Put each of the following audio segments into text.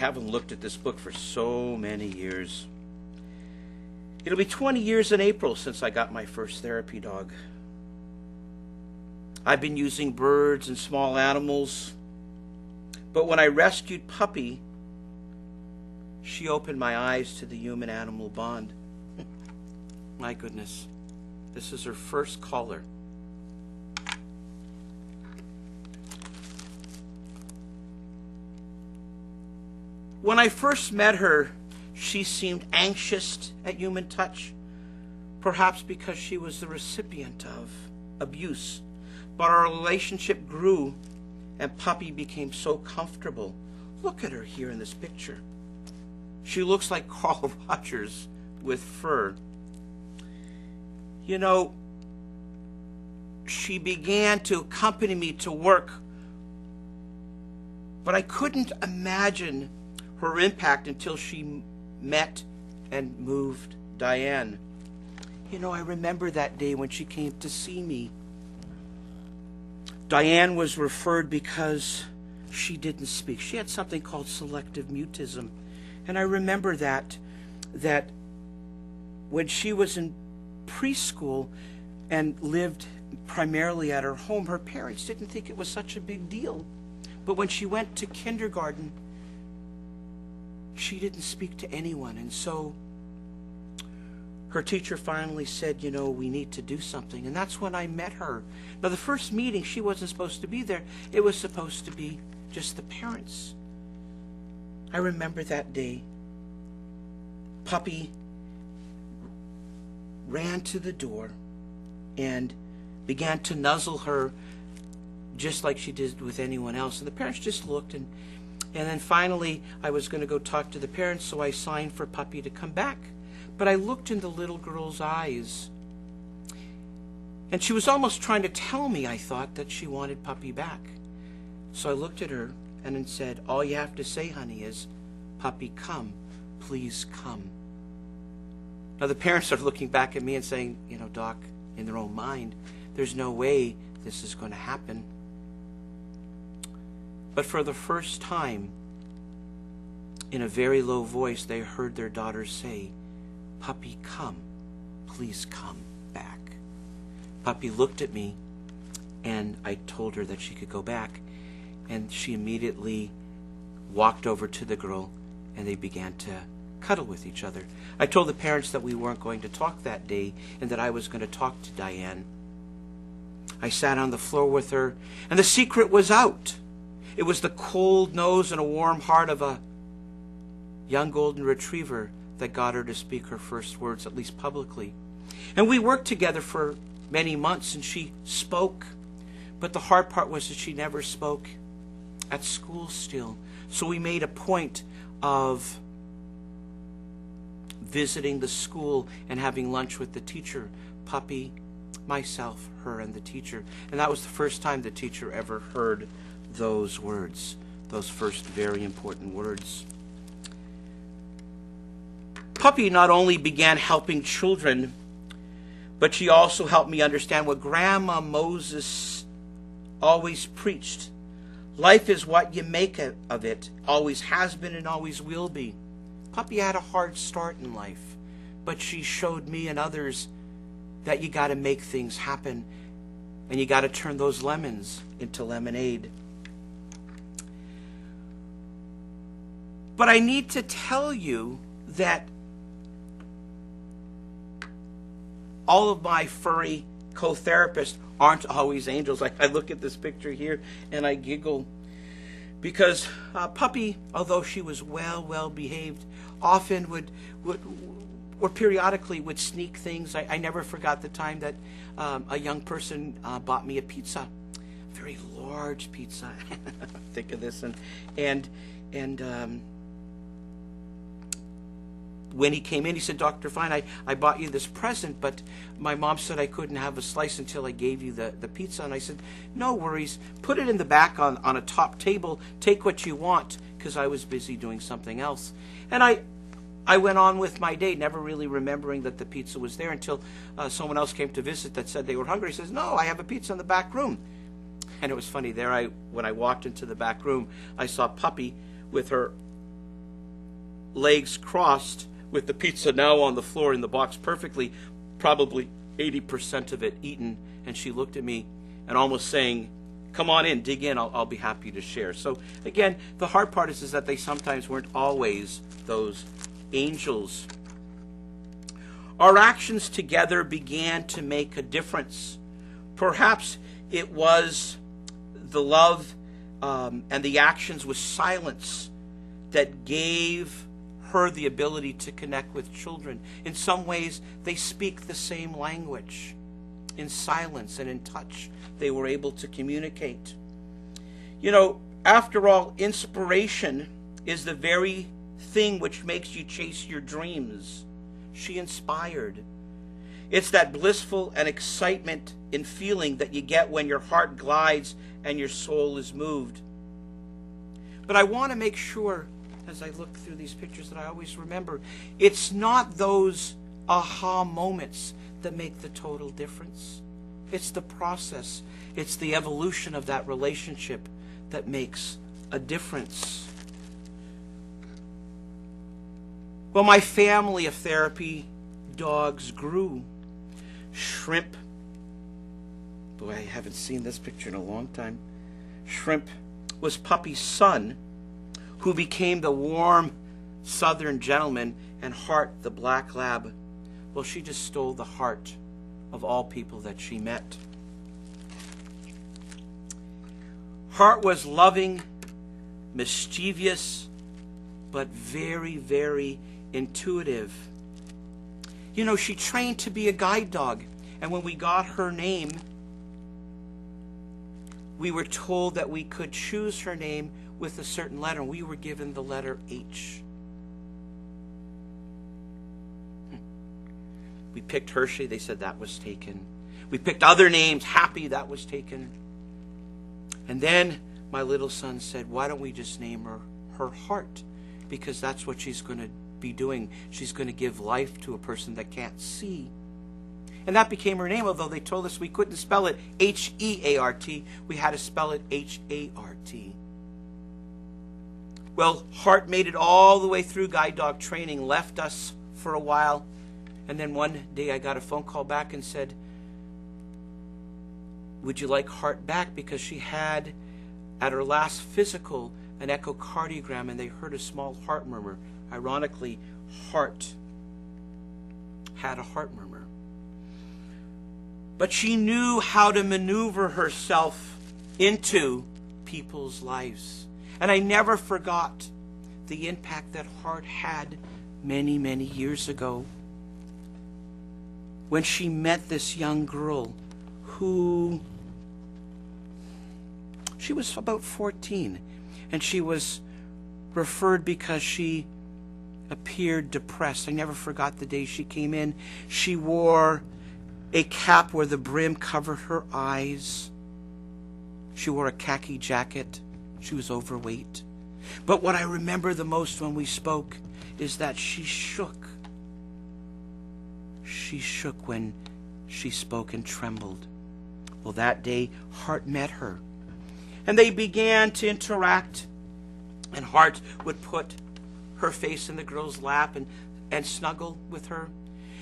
haven't looked at this book for so many years. It'll be 20 years in April since I got my first therapy dog. I've been using birds and small animals, but when I rescued Puppy, she opened my eyes to the human-animal bond. My goodness, this is her first collar. When I first met her, she seemed anxious at human touch, perhaps because she was the recipient of abuse. But our relationship grew, and Puppy became so comfortable. Look at her here in this picture. She looks like Carl Rogers with fur. You know, she began to accompany me to work, but I couldn't imagine her impact until she met and moved Diane. You know, I remember that day when she came to see me. Diane was referred because she didn't speak. She had something called selective mutism. And I remember that when she was in preschool and lived primarily at her home, her parents didn't think it was such a big deal. But when she went to kindergarten, she didn't speak to anyone. And so her teacher finally said, you know, we need to do something. And that's when I met her. Now, the first meeting, she wasn't supposed to be there. It was supposed to be just the parents. I remember that day. Puppy ran to the door and began to nuzzle her just like she did with anyone else. And the parents just looked, and then finally I was going to go talk to the parents, so I signed for Puppy to come back. But I looked in the little girl's eyes, and she was almost trying to tell me, I thought, that she wanted Puppy back. So I looked at her and then said, all you have to say, honey, is, Puppy, come. Please come. Now the parents are looking back at me and saying, you know, Doc, in their own mind, there's no way this is going to happen. But for the first time, in a very low voice, they heard their daughter say, Puppy, come. Please come back. Puppy looked at me, and I told her that she could go back. And she immediately walked over to the girl, and they began to cuddle with each other. I told the parents that we weren't going to talk that day, and that I was going to talk to Diane. I sat on the floor with her, and the secret was out. It was the cold nose and a warm heart of a young golden retriever that got her to speak her first words, at least publicly. And we worked together for many months, and she spoke. But the hard part was that she never spoke at school still. So we made a point of visiting the school and having lunch with the teacher, Puppy, myself, her, and the teacher. And that was the first time the teacher ever heard those words, those first very important words. Puppy not only began helping children, but she also helped me understand what Grandma Moses always preached. Life is what you make of it, always has been and always will be. Puppy had a hard start in life, but she showed me and others that you got to make things happen, and you got to turn those lemons into lemonade. But I need to tell you that all of my furry co-therapists aren't always angels. I look at this picture here and I giggle because Puppy, although she was well behaved, often would or periodically would sneak things. I never forgot the time that a young person bought me a pizza, a very large pizza. Think of this, and when he came in, he said, Dr. Fine, I bought you this present, but my mom said I couldn't have a slice until I gave you the pizza. And I said, no worries. Put it in the back on a top table. Take what you want, because I was busy doing something else. And I went on with my day, never really remembering that the pizza was there until someone else came to visit that said they were hungry. He says, no, I have a pizza in the back room. And it was funny. When I walked into the back room, I saw Puppy with her legs crossed with the pizza now on the floor in the box perfectly, probably 80% of it eaten. And she looked at me and almost saying, come on in, dig in, I'll be happy to share. So again, the hard part is that they sometimes weren't always those angels. Our actions together began to make a difference. Perhaps it was the love and the actions with silence that gave her the ability to connect with children. In some ways, they speak the same language. In silence and in touch, they were able to communicate. You know, after all, inspiration is the very thing which makes you chase your dreams. She inspired. It's that blissful and excitement in feeling that you get when your heart glides and your soul is moved. But I want to make sure, as I look through these pictures, that I always remember, it's not those aha moments that make the total difference. It's the process. It's the evolution of that relationship that makes a difference. Well, my family of therapy dogs grew. Shrimp. Boy, I haven't seen this picture in a long time. Shrimp was Puppy's son, who became the warm southern gentleman, and Heart, the black lab. Well, she just stole the heart of all people that she met. Heart was loving, mischievous, but very, very intuitive. You know, she trained to be a guide dog, and when we got her name, we were told that we could choose her name with a certain letter, and we were given the letter H. We picked Hershey, they said that was taken. We picked other names, Happy, that was taken. And then my little son said, why don't we just name her Heart? Because that's what she's going to be doing. She's going to give life to a person that can't see. And that became her name, although they told us we couldn't spell it H-E-A-R-T. We had to spell it H-A-R-T. Well, Heart made it all the way through guide dog training, left us for a while, and then one day I got a phone call back and said, would you like Heart back? Because she had, at her last physical, an echocardiogram, and they heard a small heart murmur. Ironically, Heart had a heart murmur. But she knew how to maneuver herself into people's lives. And I never forgot the impact that Heart had many, many years ago, when she met this young girl who, she was about 14, and she was referred because she appeared depressed. I never forgot the day she came in. She wore a cap where the brim covered her eyes. She wore a khaki jacket. She was overweight. But what I remember the most when we spoke is that she shook. She shook when she spoke and trembled. Well, that day, Heart met her. And they began to interact. And Heart would put her face in the girl's lap and snuggle with her.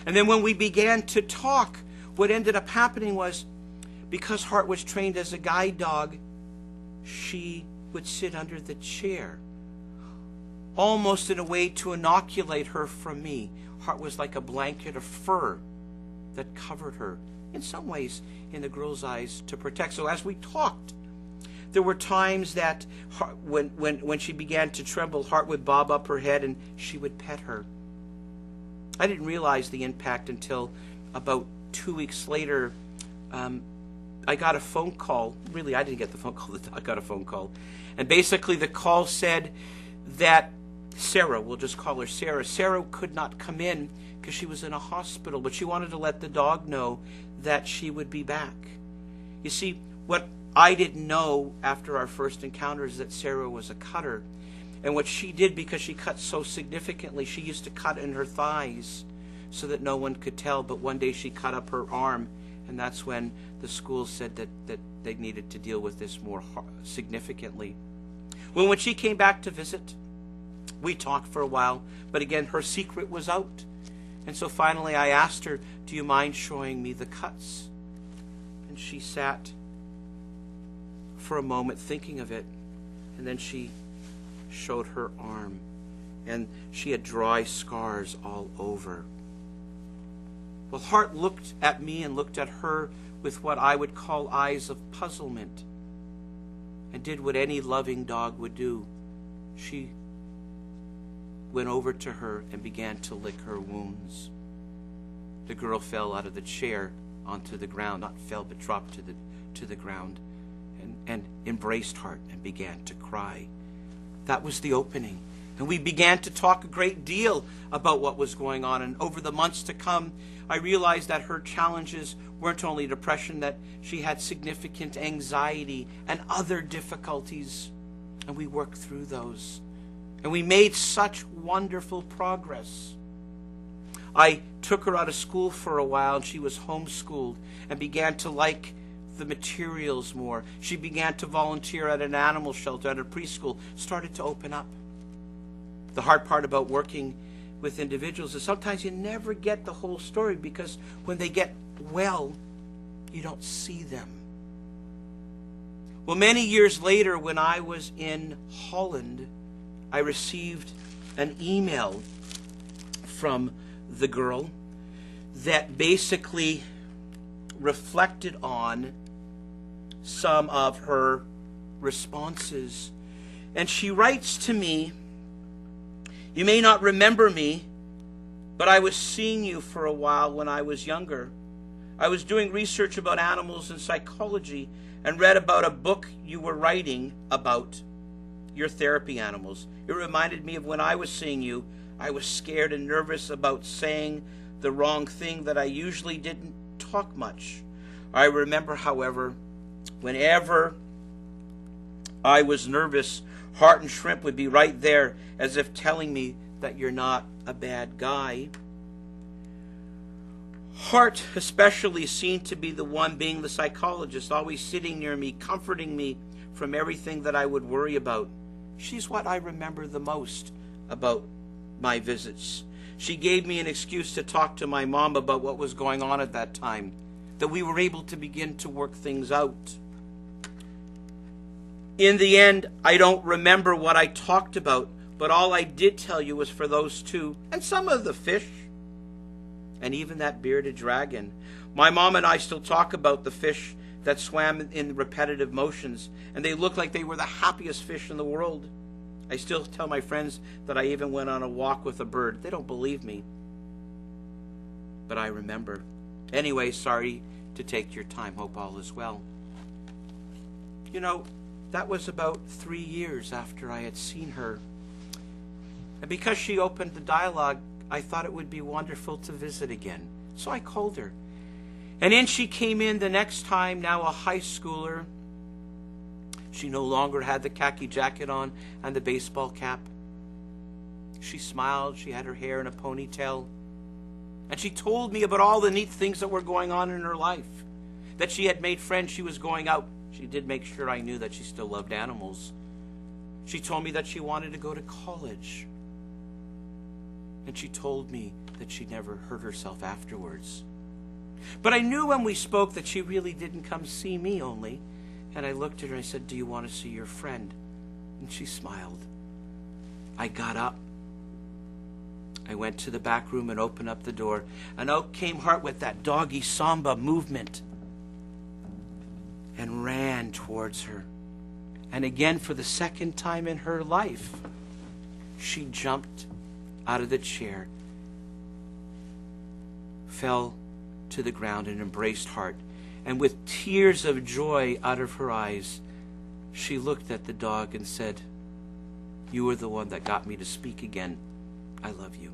And then when we began to talk, what ended up happening was, because Heart was trained as a guide dog, she would sit under the chair, almost in a way to inoculate her from me. Heart was like a blanket of fur that covered her, in some ways, in the girl's eyes, to protect. So as we talked, there were times that when she began to tremble, Heart would bob up her head and she would pet her. I didn't realize the impact until about 2 weeks later. I got a phone call. Really, I didn't get the phone call. I got a phone call. And basically the call said that Sarah, we'll just call her Sarah, Sarah could not come in because she was in a hospital, but she wanted to let the dog know that she would be back. You see, what I didn't know after our first encounter is that Sarah was a cutter. And what she did, because she cut so significantly, she used to cut in her thighs so that no one could tell. But one day she cut up her arm, and that's when the school said that they needed to deal with this more significantly. Well, when she came back to visit, We talked for a while, but again, her secret was out. And so finally I asked her, do you mind showing me the cuts? And she sat for a moment thinking of it, and then she showed her arm, and she had dry scars all over. Well, Hart looked at me and looked at her with what I would call eyes of puzzlement, and did what any loving dog would do. She went over to her and began to lick her wounds. The girl fell out of the chair onto the ground, not fell, but dropped to the ground, and embraced Hart and began to cry. That was the opening. And we began to talk a great deal about what was going on. And over the months to come, I realized that her challenges weren't only depression, that she had significant anxiety and other difficulties. And we worked through those. And we made such wonderful progress. I took her out of school for a while, and she was homeschooled and began to like the materials more. She began to volunteer at an animal shelter, at a preschool, started to open up. The hard part about working with individuals is sometimes you never get the whole story, because when they get well, you don't see them. Well, many years later, when I was in Holland, I received an email from the girl that basically reflected on some of her responses. And she writes to me, "You may not remember me, but I was seeing you for a while when I was younger. I was doing research about animals and psychology and read about a book you were writing about your therapy animals. It reminded me of when I was seeing you. I was scared and nervous about saying the wrong thing, that I usually didn't talk much. I remember, however, whenever I was nervous, Hart and Shrimp would be right there, as if telling me that you're not a bad guy." Hart especially seemed to be the one being the psychologist, always sitting near me, comforting me from everything that I would worry about. She's what I remember the most about my visits. She gave me an excuse to talk to my mom about what was going on at that time, that we were able to begin to work things out. In the end, I don't remember what I talked about, but all I did tell you was for those two, and some of the fish, and even that bearded dragon. My mom and I still talk about the fish that swam in repetitive motions, and they looked like they were the happiest fish in the world. I still tell my friends that I even went on a walk with a bird. They don't believe me, but I remember. Anyway, sorry to take your time. Hope all is well. You know, that was about 3 years after I had seen her. And because she opened the dialogue, I thought it would be wonderful to visit again. So I called her. And in she came in the next time, now a high schooler. She no longer had the khaki jacket on and the baseball cap. She smiled. She had her hair in a ponytail. And she told me about all the neat things that were going on in her life. That she had made friends. She was going out. She did make sure I knew that she still loved animals. She told me that she wanted to go to college. And she told me that she never hurt herself afterwards. But I knew when we spoke that she really didn't come see me only. And I looked at her and I said, "Do you want to see your friend?" And she smiled. I got up. I went to the back room and opened up the door. And out came Hart with that doggy samba movement and ran towards her. And again, for the second time in her life, she jumped out of the chair, fell to the ground and embraced Hart. And with tears of joy out of her eyes, she looked at the dog and said, "You were the one that got me to speak again. I love you."